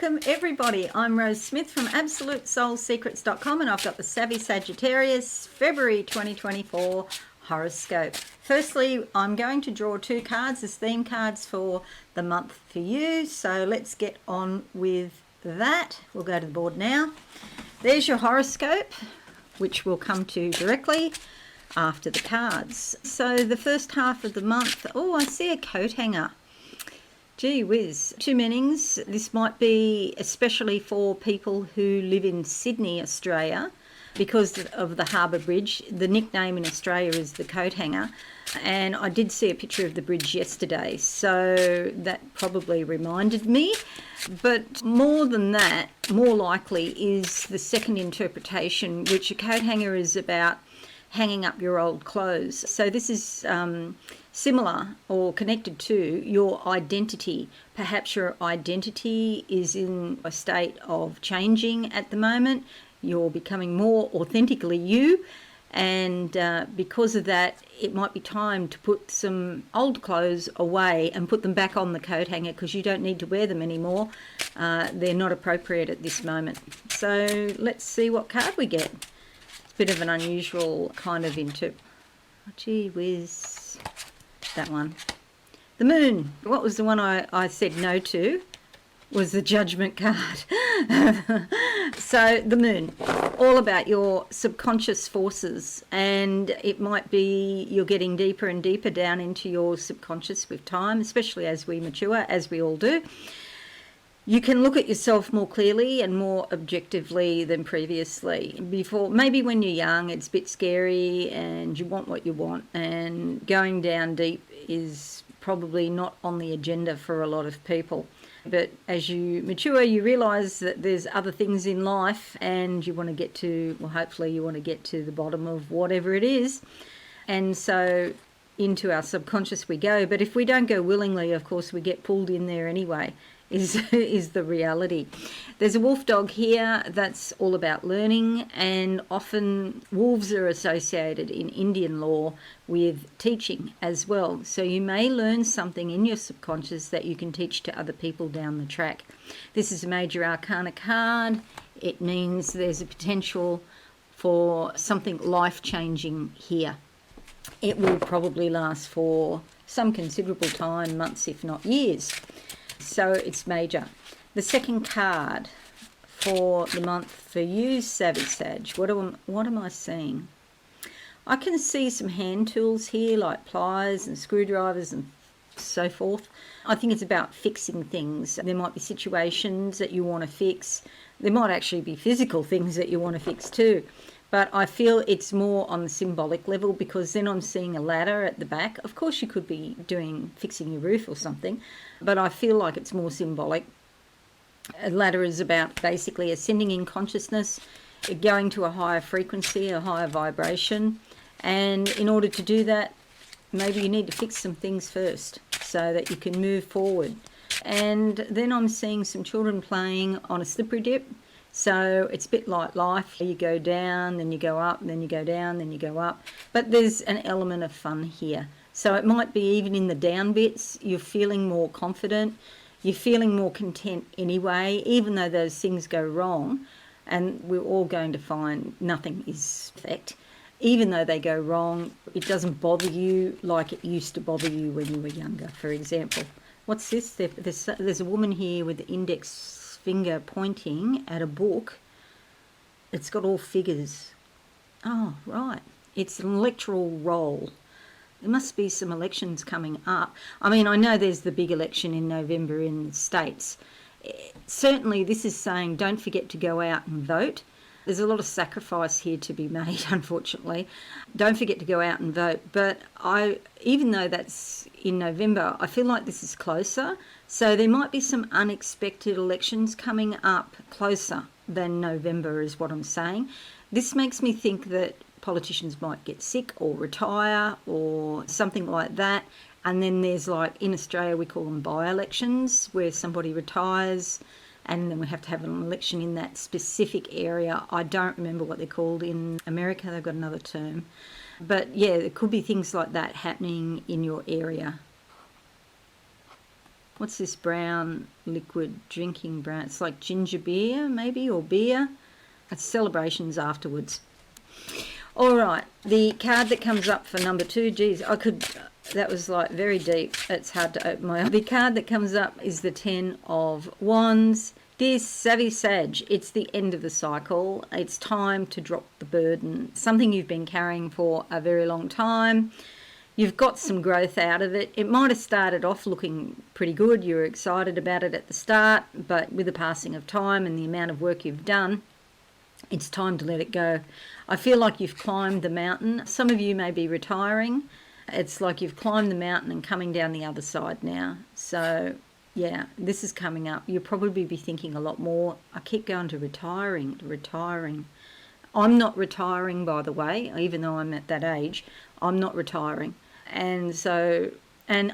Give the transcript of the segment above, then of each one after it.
Welcome everybody, I'm Rose Smith from AbsoluteSoulSecrets.com and I've got the Savvy Sagittarius February 2024 horoscope. Firstly, I'm going to draw two cards as theme cards for the month for you, so let's get on with that. We'll go to the board now. There's your horoscope, which we'll come to directly after the cards. So the first half of the month, I see a coat hanger. Gee whiz, two meanings. This might be especially for people who live in Sydney, Australia, because of the Harbour Bridge. The nickname in Australia is the coat hanger, and I did see a picture of the bridge yesterday, so that probably reminded me. But more than that, more likely is the second interpretation, which a coat hanger is about hanging up your old clothes. So this is similar or connected to your identity. Perhaps your identity is in a state of changing at the moment. You're becoming more authentically you, and because of that, it might be time to put some old clothes away and put them back on the coat hanger, because you don't need to wear them anymore. They're not appropriate at this moment. So let's see what card we get. It's a bit of an unusual kind of gee whiz. That one. The moon. What was the one I said no to? Was the judgment card. So the moon, all about your subconscious forces, and it might be you're getting deeper and deeper down into your subconscious with time, especially as we mature, as we all do. You can look at yourself more clearly and more objectively than previously. Before, maybe when you're young, it's a bit scary and you want what you want, and going down deep is probably not on the agenda for a lot of people. But as you mature, you realise that there's other things in life, and you want to get to, well, hopefully you want to get to the bottom of whatever it is. And so into our subconscious we go. But if we don't go willingly, of course, we get pulled in there anyway. Is the reality. There's a wolf dog here that's all about learning, and often wolves are associated in Indian law with teaching as well. So you may learn something in your subconscious that you can teach to other people down the track. This is a major arcana card. It means there's a potential for something life-changing here. It will probably last for some considerable time, months if not years. So it's major. The second card for the month for you, Savvy Sag. What am I seeing? I can see some hand tools here, like pliers and screwdrivers and so forth. I think it's about fixing things. There might be situations that you want to fix. There might actually be physical things that you want to fix too. But I feel it's more on the symbolic level, because then I'm seeing a ladder at the back. Of course, you could be fixing your roof or something, but I feel like it's more symbolic. A ladder is about basically ascending in consciousness, going to a higher frequency, a higher vibration. And in order to do that, maybe you need to fix some things first so that you can move forward. And then I'm seeing some children playing on a slippery dip. So it's a bit like life. You go down, then you go up, then you go down, then you go up. But there's an element of fun here. So it might be even in the down bits, you're feeling more confident. You're feeling more content anyway, even though those things go wrong. And we're all going to find nothing is perfect. Even though they go wrong, it doesn't bother you like it used to bother you when you were younger, for example. What's this? There's a woman here with the index finger pointing at a book. It's got all figures. Oh, right. It's an electoral roll. There must be some elections coming up. I mean, I know there's the big election in November in the States. Certainly this is saying don't forget to go out and vote. There's a lot of sacrifice here to be made, unfortunately. Don't forget to go out and vote. But even though that's in November, I feel like this is closer. So there might be some unexpected elections coming up closer than November is what I'm saying. This makes me think that politicians might get sick or retire or something like that. And then there's, like, in Australia we call them by-elections, where somebody retires and then we have to have an election in that specific area. I don't remember what they're called. In America they've got another term. But yeah, there could be things like that happening in your area. What's this brown liquid drinking brown? It's like ginger beer, maybe, or beer. It's celebrations afterwards. All right, the card that comes up for number 2, geez, that was like very deep. It's hard to open my eyes. The card that comes up is the 10 of Wands. Dear Savvy Sag, it's the end of the cycle. It's time to drop the burden. Something you've been carrying for a very long time. You've got some growth out of it. It might have started off looking pretty good. You were excited about it at the start, but with the passing of time and the amount of work you've done, it's time to let it go. I feel like you've climbed the mountain. Some of you may be retiring. It's like you've climbed the mountain and coming down the other side now. So, yeah, this is coming up. You'll probably be thinking a lot more. I keep going to retiring. I'm not retiring, by the way, even though I'm at that age. I'm not retiring. And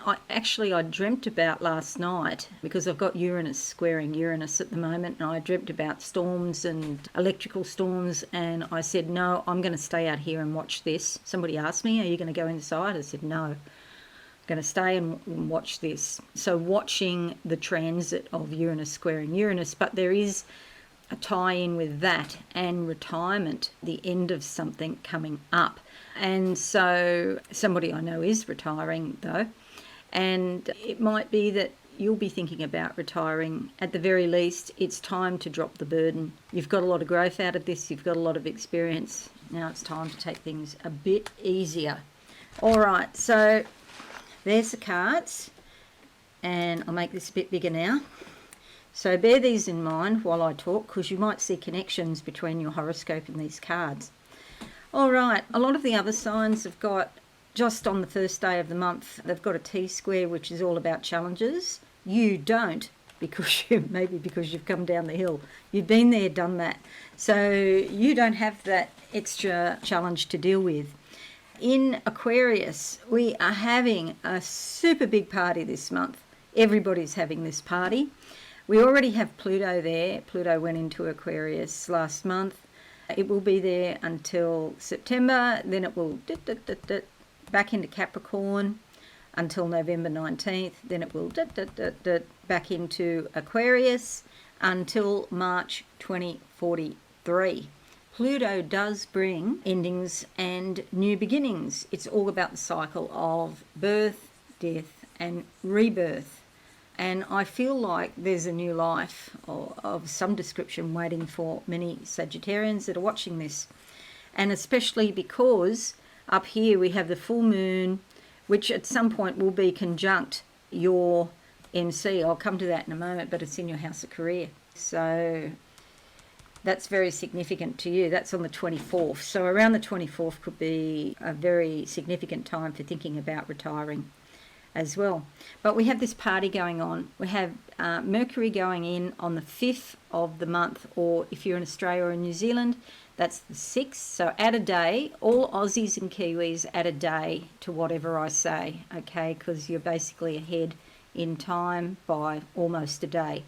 I dreamt about last night, because I've got Uranus squaring Uranus at the moment, and I dreamt about storms and electrical storms, and I said, no, I'm going to stay out here and watch this. Somebody asked me, are you going to go inside? I said, no, I'm going to stay and watch this. So watching the transit of Uranus squaring Uranus, but there is a tie-in with that and retirement, the end of something coming up. And so somebody I know is retiring, though. And it might be that you'll be thinking about retiring. At the very least, it's time to drop the burden. You've got a lot of growth out of this. You've got a lot of experience. Now it's time to take things a bit easier. All right, so there's the cards. And I'll make this a bit bigger now. So bear these in mind while I talk, because you might see connections between your horoscope and these cards. All right, a lot of the other signs have got, just on the first day of the month, they've got a T-square, which is all about challenges. You don't, because you've come down the hill. You've been there, done that. So you don't have that extra challenge to deal with. In Aquarius, we are having a super big party this month. Everybody's having this party. We already have Pluto there. Pluto went into Aquarius last month. It will be there until September. Then it will back into Capricorn until November 19th. Then it will back into Aquarius until March 2043. Pluto does bring endings and new beginnings. It's all about the cycle of birth, death, and rebirth. And I feel like there's a new life of some description waiting for many Sagittarians that are watching this. And especially because up here we have the full moon, which at some point will be conjunct your MC. I'll come to that in a moment, but it's in your house of career. So that's very significant to you. That's on the 24th. So around the 24th could be a very significant time for thinking about retiring as well. But we have this party going on. We have Mercury going in on the 5th of the month, or if you're in Australia or in New Zealand, that's the 6th. So add a day. All Aussies and Kiwis add a day to whatever I say, okay, because you're basically ahead in time by almost a day.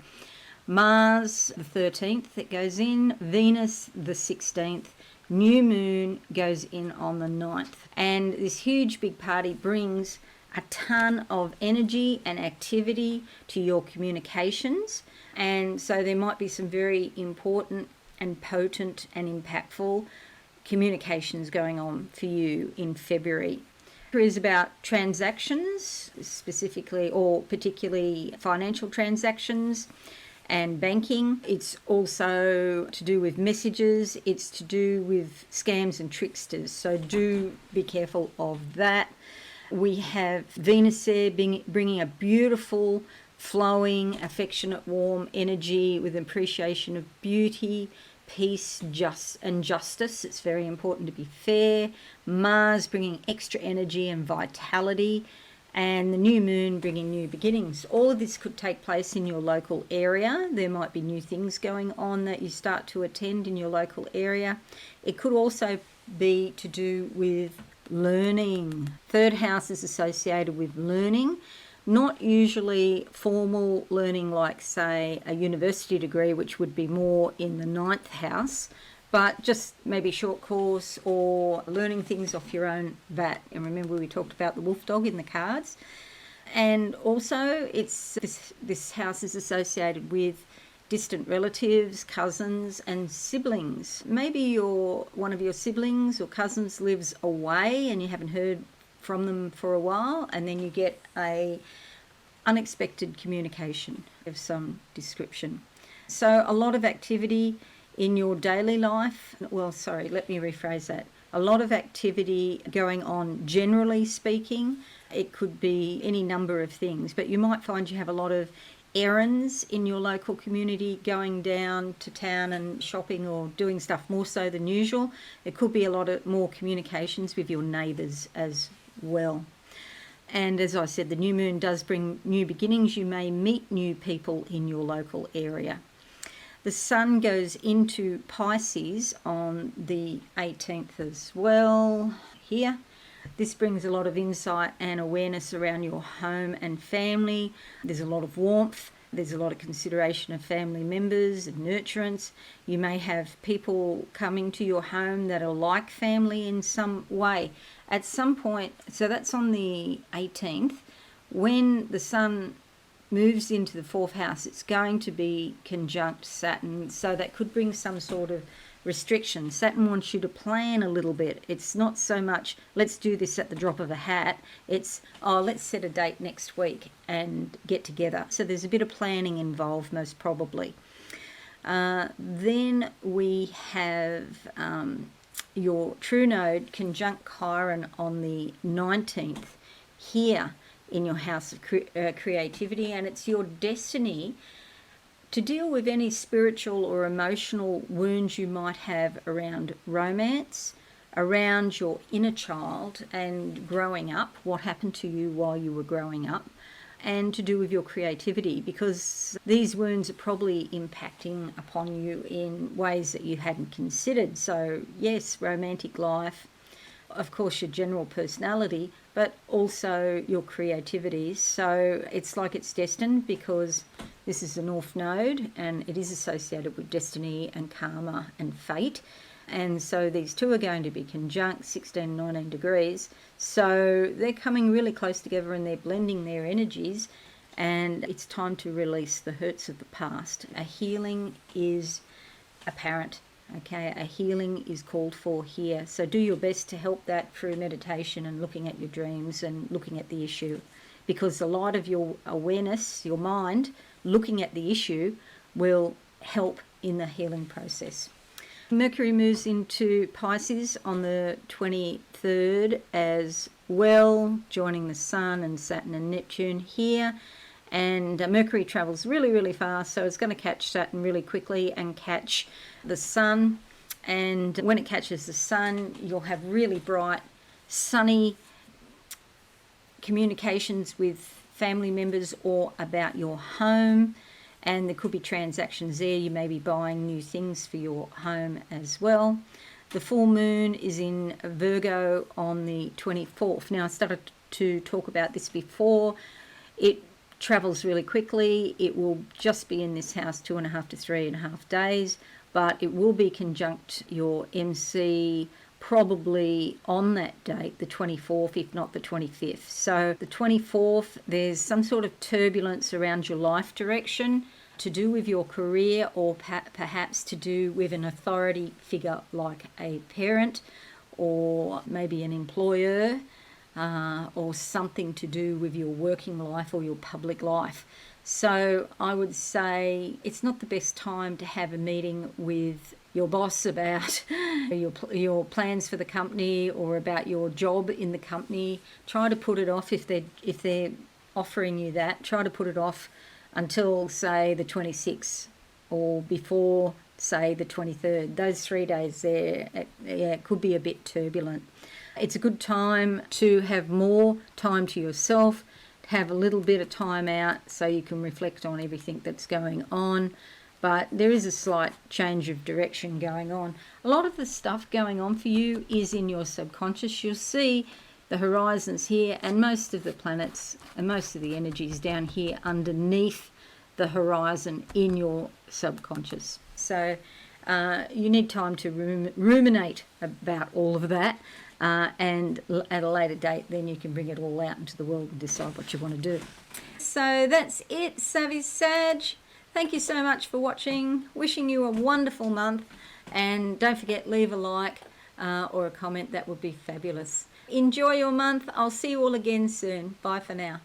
Mars, the 13th, it goes in. Venus, the 16th. New moon goes in on the 9th. And this huge big party brings a ton of energy and activity to your communications. And so there might be some very important and potent and impactful communications going on for you in February. It is about transactions, specifically or particularly financial transactions and banking. It's also to do with messages. It's to do with scams and tricksters. So do be careful of that. We have Venus there bringing a beautiful, flowing, affectionate, warm energy with appreciation of beauty, peace, justice. It's very important to be fair. Mars bringing extra energy and vitality, and the new moon bringing new beginnings. All of this could take place in your local area. There might be new things going on that you start to attend in your local area. It could also be to do with learning. Third house is associated with learning, not usually formal learning like, say, a university degree, which would be more in the 9th house, but just maybe short course or learning things off your own bat. And remember, we talked about the wolf dog in the cards. And also, this house is associated with distant relatives, cousins, and siblings. Maybe one of your siblings or cousins lives away and you haven't heard from them for a while, and then you get a unexpected communication of some description. So a lot of activity in your daily life. Well, sorry, let me rephrase that. A lot of activity going on, generally speaking. It could be any number of things, but you might find you have a lot of errands in your local community, going down to town and shopping or doing stuff more so than usual. It could be a lot of more communications with your neighbours as well. And as I said, the new moon does bring new beginnings. You may meet new people in your local area. The sun goes into Pisces on the 18th as well here. This brings a lot of insight and awareness around your home and family. There's a lot of warmth. There's a lot of consideration of family members and nurturance. You may have people coming to your home that are like family in some way. At some point, so that's on the 18th, when the sun moves into the fourth house, it's going to be conjunct Saturn, so that could bring some sort of restriction. Saturn wants you to plan a little bit. It's not so much, let's do this at the drop of a hat. It's, let's set a date next week and get together. So there's a bit of planning involved, most probably. Then we have your true node conjunct Chiron on the 19th here in your house of creativity, and it's your destiny to deal with any spiritual or emotional wounds you might have around romance, around your inner child and growing up, what happened to you while you were growing up, and to do with your creativity, because these wounds are probably impacting upon you in ways that you hadn't considered. So yes, romantic life, of course your general personality, but also your creativity. So it's like it's destined, because this is the North Node and it is associated with destiny and karma and fate. And so these two are going to be conjunct 16, 19 degrees. So they're coming really close together and they're blending their energies, and it's time to release the hurts of the past. A healing is apparent. Okay, a healing is called for here. So do your best to help that through meditation and looking at your dreams and looking at the issue, because the light of your awareness, your mind, looking at the issue will help in the healing process. Mercury moves into Pisces on the 23rd as well, joining the Sun and Saturn and Neptune here. And Mercury travels really, really fast, so it's going to catch Saturn really quickly and catch the Sun. And when it catches the Sun, you'll have really bright, sunny communications with family members or about your home. And there could be transactions there. You may be buying new things for your home as well. The full moon is in Virgo on the 24th. Now, I started to talk about this before. It travels really quickly. It will just be in this house 2.5 to 3.5 days, but it will be conjunct your MC probably on that date, the 24th, if not the 25th. So the 24th, there's some sort of turbulence around your life direction, to do with your career, or perhaps to do with an authority figure like a parent or maybe an employer, or something to do with your working life or your public life. So I would say it's not the best time to have a meeting with your boss about your plans for the company or about your job in the company. Try to put it off if they're offering you that. Try to put it off until, say, the 26th or before, say, the 23rd. Those 3 days there, it could be a bit turbulent. It's a good time to have more time to yourself, to have a little bit of time out so you can reflect on everything that's going on. But there is a slight change of direction going on. A lot of the stuff going on for you is in your subconscious. You'll see the horizons here, and most of the planets and most of the energies down here underneath the horizon in your subconscious. So you need time to ruminate about all of that. and at a later date then you can bring it all out into the world and decide what you want to do. So that's it, Savvy Sag. Thank you so much for watching. Wishing you a wonderful month, and don't forget, leave a like or a comment. That would be fabulous. Enjoy your month. I'll see you all again soon. Bye for now.